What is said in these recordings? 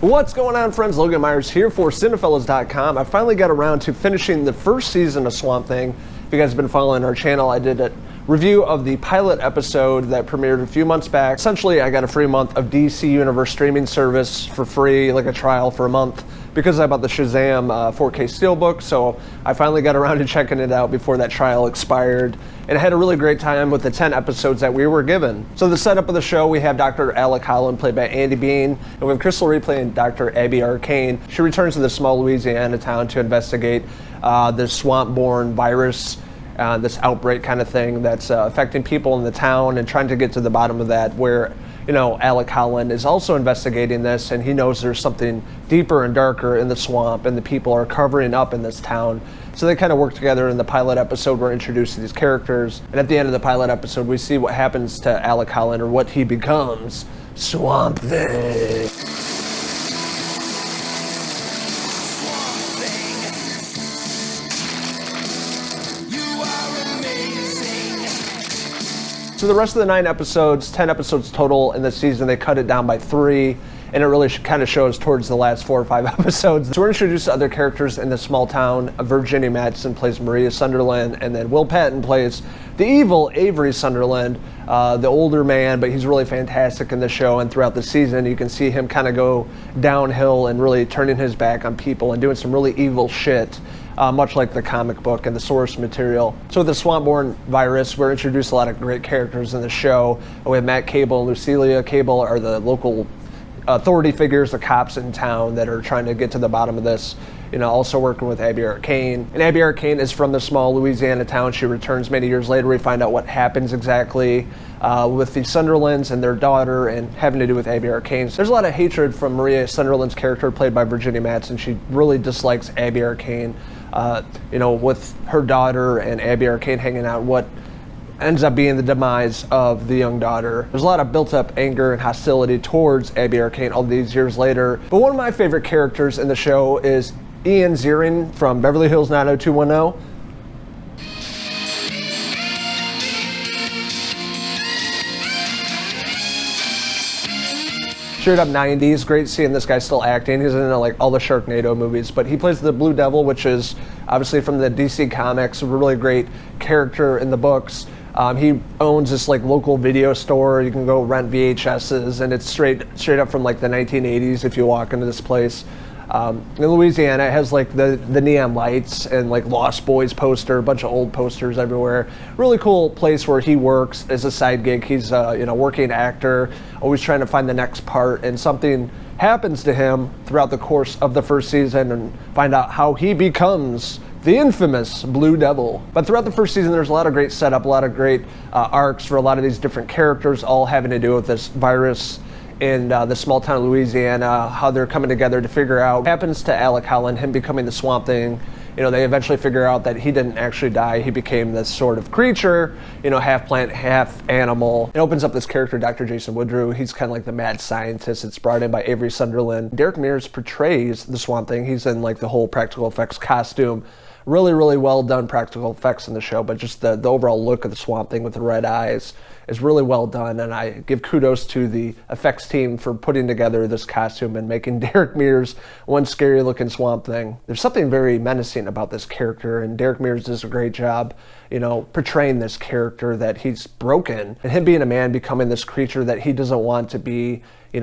What's going on, friends? Logan Myerz here for Cinephellas.com. I finally got around to finishing the first season of Swamp Thing. If you guys have been following our channel, I did a review of the pilot episode that premiered a few months back. Essentially, I got a free month of DC Universe streaming service for free, like a trial for a month, because I bought the Shazam 4K Steelbook, so I finally got around to checking it out before that trial expired. And I had a really great time with the 10 episodes that we were given. So the setup of the show, we have Dr. Alec Holland, played by Andy Bean, and we have Crystal Reed playing Dr. Abby Arcane. She returns to the small Louisiana town to investigate the swamp-borne virus, this outbreak kind of thing that's affecting people in the town, and trying to get to the bottom of that, where Alec Holland is also investigating this, and he knows there's something deeper and darker in the swamp, and the people are covering up in this town. So they kind of work together. In the pilot episode, we're introduced to these characters, and at the end of the pilot episode, we see what happens to Alec Holland, or what he becomes. Swamp Thing. So the rest of the 9 episodes, 10 episodes total in the season, they cut it down by 3, and it really kind of shows towards the last 4 or 5 episodes. So we're introduced to other characters in the small town. Virginia Madsen plays Maria Sunderland, and then Will Patton plays the evil Avery Sunderland, the older man, but he's really fantastic in the show, and throughout the season you can see him kind of go downhill and really turning his back on people and doing some really evil shit. Much like the comic book and the source material. So with the swamp-borne virus, we're introduced to a lot of great characters in the show. We have Matt Cable and Lucilia Cable are the local authority figures, the cops in town that are trying to get to the bottom of this. Also working with Abby Arcane. And Abby Arcane is from the small Louisiana town. She returns many years later. We find out what happens exactly with the Sunderlands and their daughter, and having to do with Abby Arcane. So there's a lot of hatred from Maria Sunderland's character, played by Virginia Madsen. She really dislikes Abby Arcane. With her daughter and Abby Arcane hanging out, what ends up being the demise of the young daughter. There's a lot of built-up anger and hostility towards Abby Arcane all these years later. But one of my favorite characters in the show is Ian Ziering from Beverly Hills 90210. Straight up 90s, great seeing this guy still acting. He's in all the Sharknado movies, but he plays the Blue Devil, which is obviously from the DC Comics, a really great character in the books. He owns this local video store. You can go rent VHSs, and it's straight up from the 1980s if you walk into this place. In Louisiana, it has the neon lights and Lost Boys poster, a bunch of old posters everywhere. Really cool place where he works as a side gig. He's a working actor, always trying to find the next part, and something happens to him throughout the course of the first season, and find out how he becomes the infamous Blue Devil. But throughout the first season, there's a lot of great setup, a lot of great arcs for a lot of these different characters, all having to do with this virus in the small town of Louisiana, how they're coming together to figure out what happens to Alec Holland, him becoming the Swamp Thing. They eventually figure out that he didn't actually die. He became this sort of creature, half plant, half animal. It opens up this character, Dr. Jason Woodrue. He's kind of like the mad scientist. It's brought in by Avery Sunderland. Derek Mears portrays the Swamp Thing. He's in the whole practical effects costume. Really, really well done practical effects in the show, but just the overall look of the Swamp Thing with the red eyes is really well done, and I give kudos to the effects team for putting together this costume and making Derek Mears one scary looking Swamp Thing. There's something very menacing about this character, and Derek Mears does a great job, portraying this character, that he's broken, and him being a man becoming this creature that he doesn't want to be,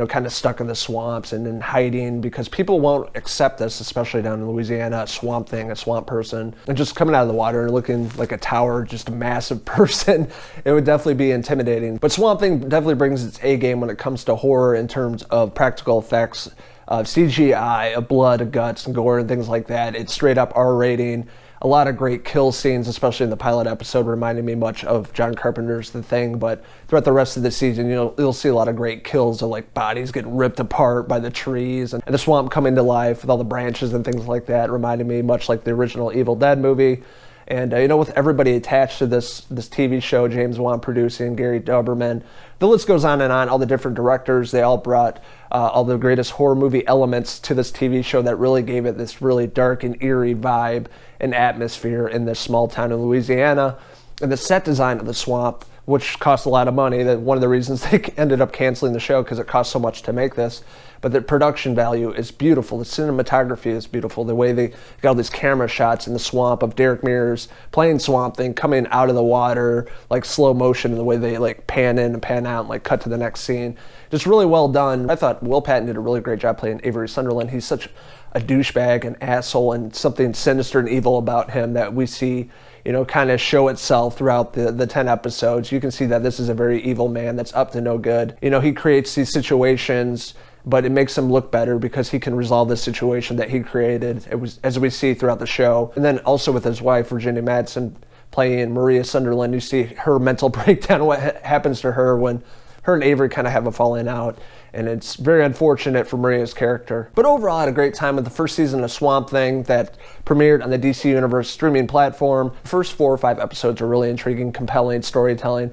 kind of stuck in the swamps and in hiding, because people won't accept this, especially down in Louisiana, a Swamp Thing, a swamp person, and just coming out of the water and looking like a tower, just a massive person. It would definitely be intimidating. But Swamp Thing definitely brings its A game when it comes to horror in terms of practical effects, of CGI, of blood, of guts, and gore, and things like that. It's straight up R rating. A lot of great kill scenes, especially in the pilot episode, reminding me much of John Carpenter's The Thing, but throughout the rest of the season, you'll see a lot of great kills of bodies getting ripped apart by the trees, and the swamp coming to life with all the branches and things like that, reminding me much like the original Evil Dead movie. And with everybody attached to this TV show, James Wan producing, Gary Doberman, the list goes on and on, all the different directors, they all brought all the greatest horror movie elements to this TV show that really gave it this really dark and eerie vibe and atmosphere in this small town in Louisiana. And the set design of the swamp which cost a lot of money. That one of the reasons they ended up canceling the show, because it cost so much to make this. But the production value is beautiful. The cinematography is beautiful. The way they got all these camera shots in the swamp of Logan Myerz playing Swamp Thing, coming out of the water, like slow motion, and the way they like pan in and pan out and like cut to the next scene. Just really well done. I thought Will Patton did a really great job playing Avery Sunderland. He's such a douchebag, an asshole, and something sinister and evil about him that we see, you know, kind of show itself throughout the 10 episodes. You can see that this is a very evil man that's up to no good. You know, he creates these situations, but it makes him look better because he can resolve the situation that he created, as we see throughout the show. And then also with his wife, Virginia Madsen, playing Marais Sunderland, you see her mental breakdown, what happens to her when her and Avery kind of have a falling out. And it's very unfortunate for Maria's character. But overall, I had a great time with the first season of Swamp Thing that premiered on the DC Universe streaming platform. The first 4 or 5 episodes are really intriguing, compelling storytelling.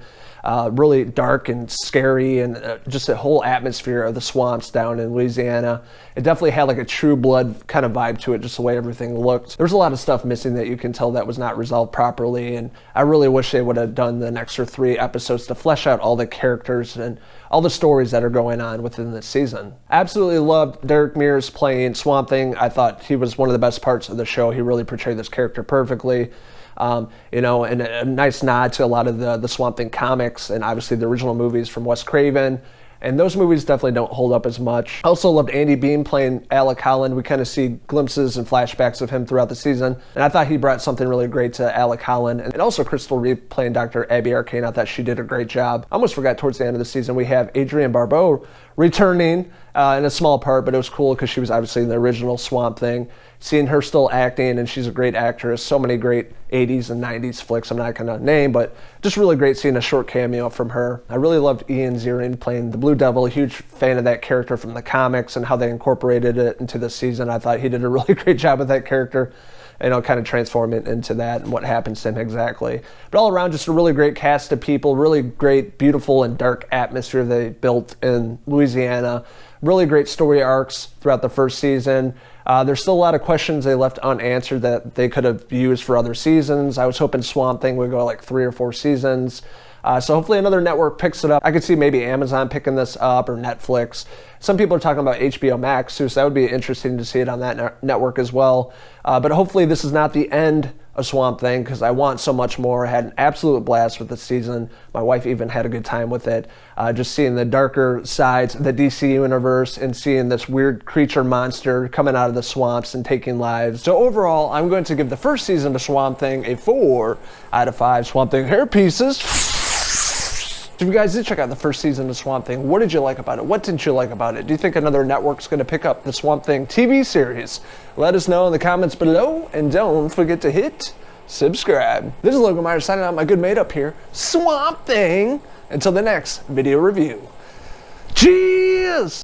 Really dark and scary, and just the whole atmosphere of the swamps down in Louisiana. It definitely had like a True Blood kind of vibe to it, just the way everything looked. There was a lot of stuff missing that you can tell that was not resolved properly, and I really wish they would have done an extra 3 episodes to flesh out all the characters and all the stories that are going on within this season. Absolutely loved Logan Myerz playing Swamp Thing. I thought he was one of the best parts of the show. He really portrayed this character perfectly. You know, and a nice nod to a lot of the Swamp Thing comics and obviously the original movies from Wes Craven. And those movies definitely don't hold up as much. I also loved Andy Bean playing Alec Holland. We kind of see glimpses and flashbacks of him throughout the season. And I thought he brought something really great to Alec Holland. And also Crystal Reeve playing Dr. Abby Arcane. I thought she did a great job. I almost forgot towards the end of the season we have Adrienne Barbeau returning in a small part, but it was cool because she was obviously in the original Swamp Thing. Seeing her still acting, and she's a great actress. So many great 80s and 90s flicks I'm not going to name, but just really great seeing a short cameo from her. I really loved Ian Ziering playing the Blue Devil. A huge fan of that character from the comics and how they incorporated it into the season. I thought he did a really great job with that character. You know, kind of transform it into that and what happens to him exactly. But all around, just a really great cast of people, really great, beautiful, and dark atmosphere they built in Louisiana. Really great story arcs throughout the first season. There's still a lot of questions they left unanswered that they could have used for other seasons. I was hoping Swamp Thing would go like 3 or 4 seasons. So hopefully another network picks it up. I could see maybe Amazon picking this up or Netflix. Some people are talking about HBO Max too, so that would be interesting to see it on that network as well. But hopefully this is not the end of Swamp Thing, because I want so much more. I had an absolute blast with the season. My wife even had a good time with it. Just seeing the darker sides of the DC universe and seeing this weird creature monster coming out of the swamps and taking lives. So overall, I'm going to give the first season of Swamp Thing a 4 out of 5 Swamp Thing hair pieces. So if you guys did check out the first season of Swamp Thing, what did you like about it? What didn't you like about it? Do you think another network's going to pick up the Swamp Thing TV series? Let us know in the comments below, and don't forget to hit subscribe. This is Logan Myerz signing out, my good mate up here, Swamp Thing. Until the next video review. Cheers!